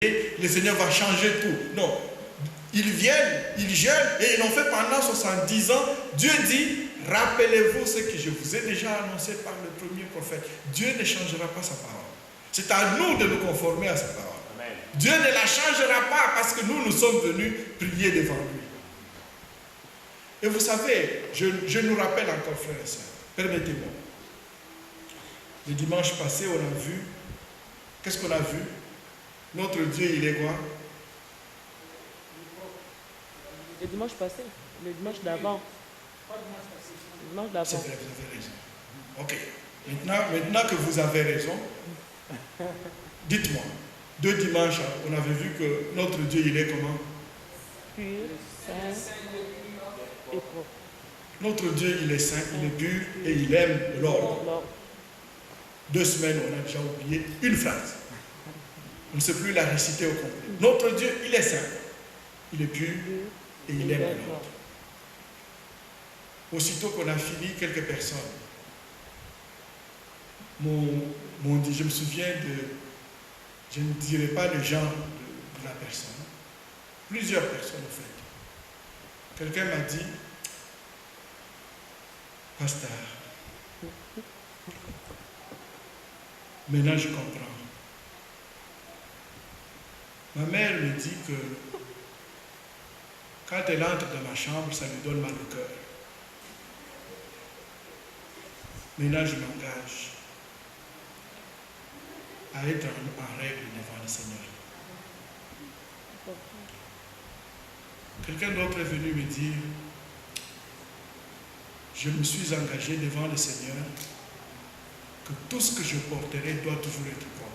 le Seigneur va changer tout. Non. Ils viennent, ils jeûnent et ils l'ont fait pendant 70 ans. Dieu dit, rappelez-vous ce que je vous ai déjà annoncé par le premier prophète. Dieu ne changera pas sa parole. C'est à nous de nous conformer à sa parole. Amen. Dieu ne la changera pas parce que nous sommes venus prier devant lui. Et vous savez, je nous rappelle encore, frères et sœurs, permettez-moi. Le dimanche passé, on a vu, qu'est-ce qu'on a vu? Notre Dieu, il est quoi? Le dimanche passé, le dimanche d'avant. Le dimanche d'avant. C'est vrai, vous avez raison. Ok. Maintenant que vous avez raison, dites-moi, 2 dimanches, on avait vu que notre Dieu, il est comment? Pur, saint et propre. Notre Dieu, il est saint, il est pur et il aime l'ordre. 2 semaines, on a déjà oublié une phrase. On ne sait plus la réciter au complet. Notre Dieu, il est saint, il est pur et il aime l'ordre. Aussitôt qu'on a fini, quelques personnes m'ont dit, je me souviens je ne dirai pas le genre de la personne, plusieurs personnes en fait. Quelqu'un m'a dit, pasteur, maintenant je comprends. Ma mère me dit que quand elle entre dans ma chambre, ça lui donne mal au cœur. Maintenant, je m'engage à être en règle devant le Seigneur. Quelqu'un d'autre est venu me dire, je me suis engagé devant le Seigneur que tout ce que je porterai doit toujours être propre.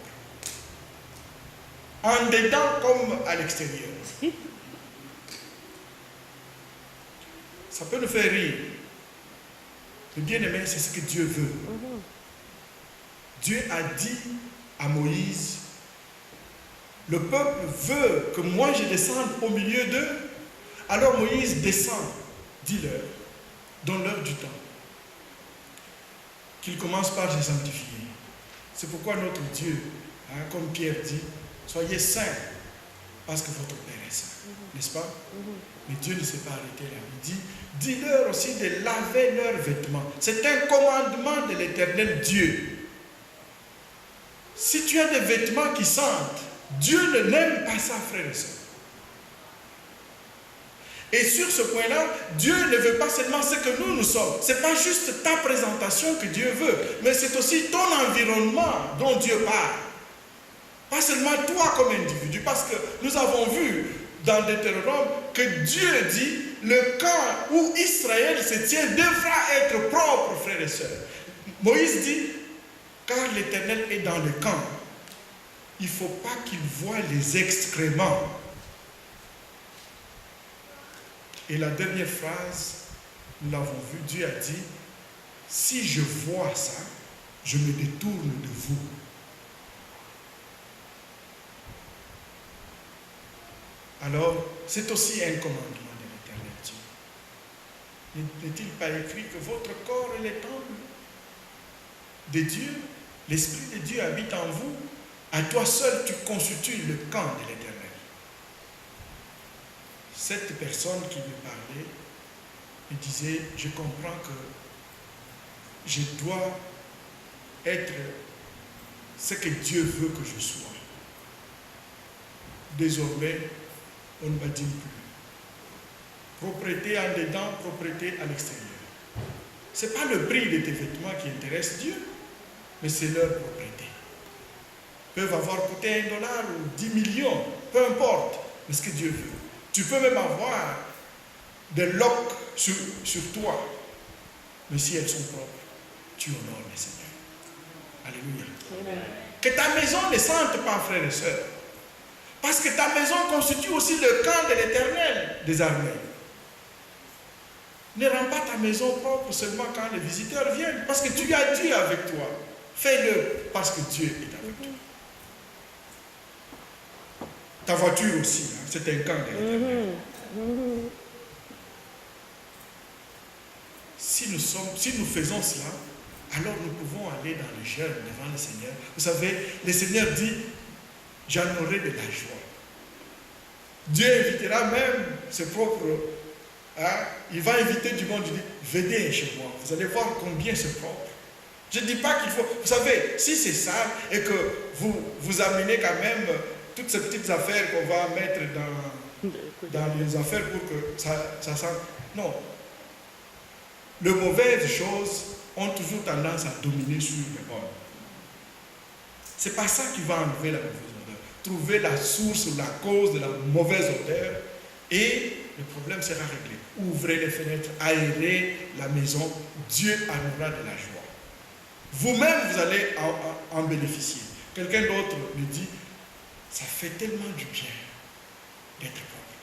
En dedans comme à l'extérieur. Ça peut nous faire rire. Le bien-aimé, c'est ce que Dieu veut. Dieu a dit à Moïse, le peuple veut que moi je descende au milieu d'eux. Alors Moïse descend, dis-leur, donne-leur du temps. Qu'ils commencent par se sanctifier. C'est pourquoi notre Dieu, comme Pierre dit, soyez saints, parce que votre Père est saint. N'est-ce pas? Mais Dieu ne s'est pas arrêté là. Il dit, dis-leur aussi de laver leurs vêtements. C'est un commandement de l'Éternel Dieu. Si tu as des vêtements qui sentent, Dieu ne n'aime pas ça, frère et sœur. Et sur ce point-là, Dieu ne veut pas seulement ce que nous sommes. Ce n'est pas juste ta présentation que Dieu veut, mais c'est aussi ton environnement dont Dieu parle. Pas seulement toi comme individu, parce que nous avons vu dans Deutéronome que Dieu dit, le camp où Israël se tient devra être propre, frères et sœurs. Moïse dit, car l'Éternel est dans le camp, il ne faut pas qu'il voie les excréments. Et la dernière phrase, nous l'avons vu, Dieu a dit, si je vois ça, je me détourne de vous. Alors, c'est aussi un commandement de l'Éternel Dieu. N'est-il pas écrit que votre corps est le temple de Dieu? L'Esprit de Dieu habite en vous. À toi seul, tu constitues le camp de l'Éternel. Cette personne qui me parlait me disait, je comprends que je dois être ce que Dieu veut que je sois. Désormais, on ne badine plus. Propreté en dedans, propreté à l'extérieur. Ce n'est pas le prix de tes vêtements qui intéresse Dieu, mais c'est leur propreté. Ils peuvent avoir coûté $1 ou 10 millions, peu importe, mais ce que Dieu veut. Tu peux même avoir des loques sur toi, mais si elles sont propres, tu honores le Seigneur. Alléluia. Amen. Que ta maison ne sente pas, frères et sœurs. Parce que ta maison constitue aussi le camp de l'Éternel des armées. Ne rends pas ta maison propre seulement quand les visiteurs viennent. Parce que tu as Dieu avec toi. Fais-le parce que Dieu est avec toi. Ta voiture aussi, hein, c'est un camp de l'Éternel. Si nous faisons cela, alors nous pouvons aller dans le jeûne devant le Seigneur. Vous savez, le Seigneur dit, j'en aurai de la joie. Dieu invitera même ses propres, il va inviter du monde, il dit, venez chez moi, vous allez voir combien c'est propre. Je ne dis pas qu'il faut, vous savez, si c'est sale et que vous amenez quand même toutes ces petites affaires qu'on va mettre dans les affaires pour que ça sente. Non. Les mauvaises choses ont toujours tendance à dominer sur les bonnes. C'est pas ça qui va enlever la mauvaise odeur. Trouver la source ou la cause de la mauvaise odeur et le problème sera réglé. Ouvrez les fenêtres, aérez la maison, Dieu en aura de la joie. Vous-même, vous allez en bénéficier. Quelqu'un d'autre me dit, ça fait tellement du bien d'être propre.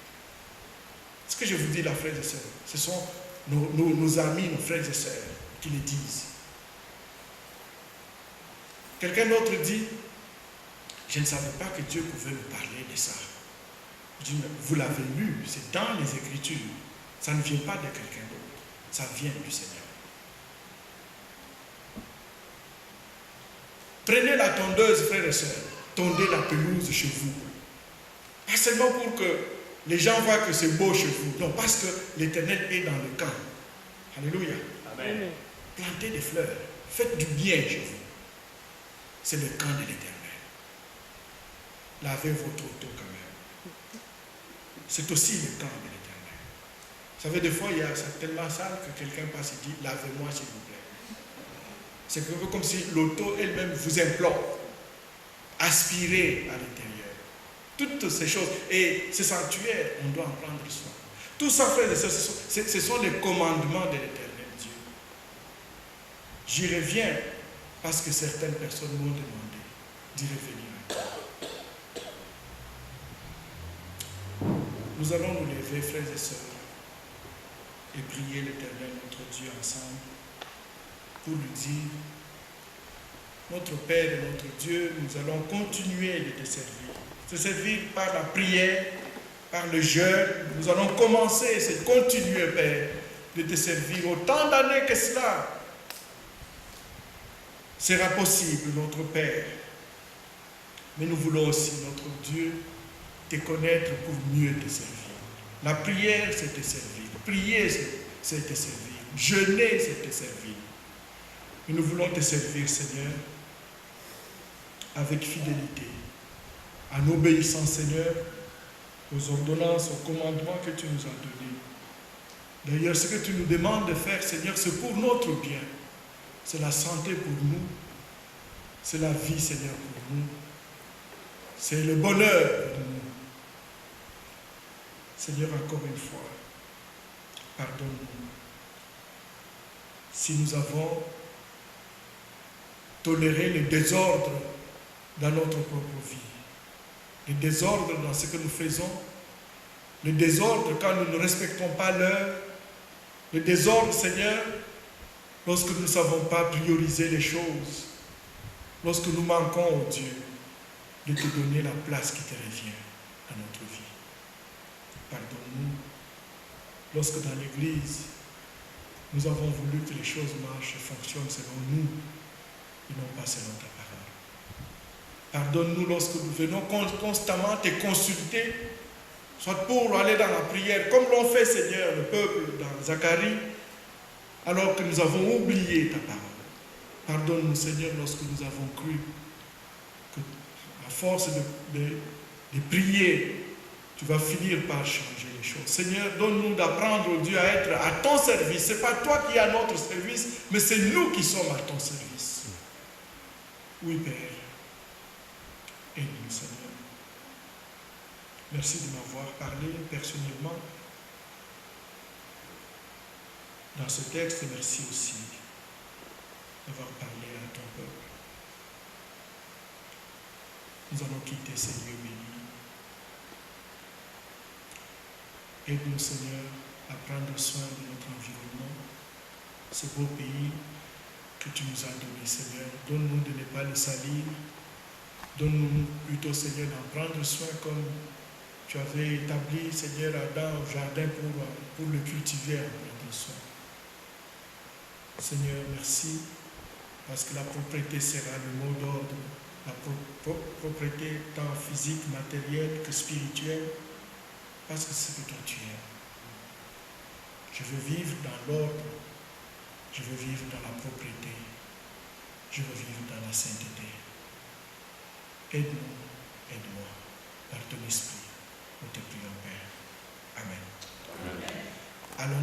Ce que je vous dis là, frères et sœurs, ce sont nos amis, nos frères et sœurs qui le disent. Quelqu'un d'autre dit, je ne savais pas que Dieu pouvait me parler de ça. Je dis, mais vous l'avez lu, c'est dans les Écritures. Ça ne vient pas de quelqu'un d'autre, ça vient du Seigneur. Prenez la tondeuse, frères et sœurs, tondez la pelouse chez vous. Pas seulement pour que les gens voient que c'est beau chez vous, non, parce que l'Éternel est dans le camp. Alléluia. Amen. Plantez des fleurs, faites du bien chez vous. C'est le camp de l'Éternel. Lavez votre auto quand même. C'est aussi le camp de l'Éternel. Vous savez, des fois, c'est tellement sale que quelqu'un passe et dit, lavez-moi s'il vous plaît. C'est comme si l'auto elle-même vous implore. Aspirez à l'intérieur. Toutes ces choses. Et ces sanctuaires, on doit en prendre soin. Tout ça, frères et sœurs, ce sont les commandements de l'Éternel Dieu. J'y reviens parce que certaines personnes m'ont demandé d'y revenir. Nous allons nous lever, frères et sœurs, et prier l'Éternel, notre Dieu, ensemble, pour lui dire, notre Père et notre Dieu, nous allons continuer de te servir. Te servir par la prière, par le jeûne. Nous allons commencer, c'est continuer, Père, de te servir autant d'années que cela sera possible, notre Père. Mais nous voulons aussi, notre Dieu, te connaître pour mieux te servir. La prière, c'est te servir. Prier, c'est te servir. Jeûner, c'est te servir. Et nous voulons te servir, Seigneur, avec fidélité, en obéissant, Seigneur, aux ordonnances, aux commandements que tu nous as donnés. D'ailleurs, ce que tu nous demandes de faire, Seigneur, c'est pour notre bien. C'est la santé pour nous. C'est la vie, Seigneur, pour nous. C'est le bonheur pour nous. Seigneur, encore une fois, pardonne-nous. Si nous avons toléré le désordre dans notre propre vie, le désordre dans ce que nous faisons, le désordre quand nous ne respectons pas l'heure, le désordre, Seigneur, lorsque nous ne savons pas prioriser les choses, lorsque nous manquons au Dieu de te donner la place qui te revient à notre vie. Pardonne-nous lorsque dans l'Église, nous avons voulu que les choses marchent et fonctionnent selon nous et non pas selon ta parole. Pardonne-nous lorsque nous venons constamment te consulter, soit pour aller dans la prière, comme l'ont fait, Seigneur, le peuple dans Zacharie, alors que nous avons oublié ta parole. Pardonne-nous, Seigneur, lorsque nous avons cru que, à force de prier, tu vas finir par changer les choses. Seigneur, donne-nous d'apprendre, Dieu, à être à ton service. Ce n'est pas toi qui es à notre service, mais c'est nous qui sommes à ton service. Oui, Père. Aide-nous, Seigneur. Merci de m'avoir parlé personnellement dans ce texte. Merci aussi d'avoir parlé à ton peuple. Nous allons quitter ces lieux bénis. Aide-nous, Seigneur, à prendre soin de notre environnement, ce beau pays que tu nous as donné, Seigneur. Donne-nous de ne pas le salir. Donne-nous plutôt, Seigneur, d'en prendre soin comme tu avais établi, Seigneur, Adam au jardin pour le cultiver, en prendre soin. Seigneur, merci, parce que la propriété sera le mot d'ordre la propreté tant physique, matérielle que spirituelle, parce que c'est ce que toi tu aimes. Je veux vivre dans l'ordre, je veux vivre dans la propreté, je veux vivre dans la sainteté. Aide-nous, aide-moi, par ton esprit, nous te prions.